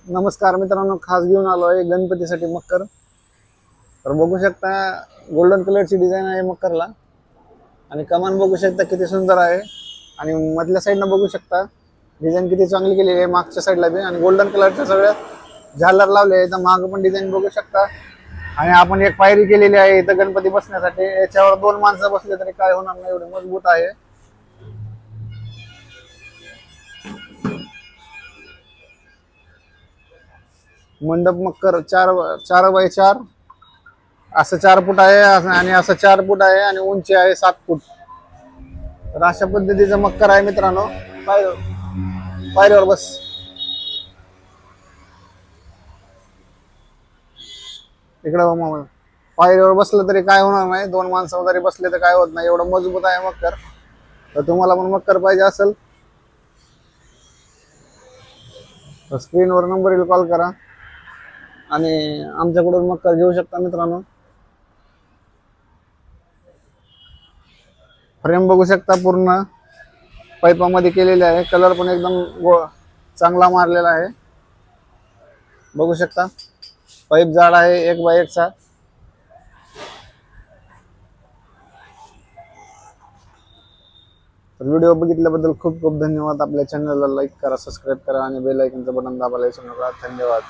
नमस्कार मित्रांनो, खास घेऊन आलो आहे गणपतीसाठी मकर। तर बघू शकता गोल्डन कलरची डिझाइन आहे मकरला आणि कमान बघू शकता किती सुंदर आहे। आणि मधल्या साईडला बघू शकता डिझाइन किती चांगली केलेली आहे, मागच्या साईडला बी आणि गोल्डन कलरच्या सगळ्या झालर लावले आहे। तर माग पण डिझाइन बघू शकता। आणि आपण एक पायरी केलेली आहे इथं गणपती बसण्यासाठी। याच्यावर 2 माणसं बसले तरी काय होणार नाही, एवढे मजबूत आहे। मंडप मकर 4x4 असं 4 फूट आहे आणि असं 4 फूट आहे आणि उंची आहे 7 फूट। तर अशा पद्धतीचं मकर आहे मित्रांनो। पायरीवर बस। इकडं पायरीवर बसलं तरी काय होणार नाही, 2 माणसं जरी बसले तर काय होत नाही, एवढं मजबूत आहे मकर। तर तुम्हाला पण मकर पाहिजे असेल तर स्क्रीनवर नंबर येईल, कॉल करा आणि आमच्याकडून मकर घेऊ शकता मित्रांनो। फ्रेम बघू शकता पूर्ण पाईपामध्ये केलेले आहे, कलर पण एकदम चांगला मारलेला आहे। बघू शकता पाईप जाड आहे 1x1 चा। तर व्हिडिओ बघितल्याबद्दल खूप खूप धन्यवाद। आपल्या चॅनलला लाईक करा, सबस्क्राईब करा आणि बेल आयकॉनचं बटन दाबायला विसरू नका। धन्यवाद।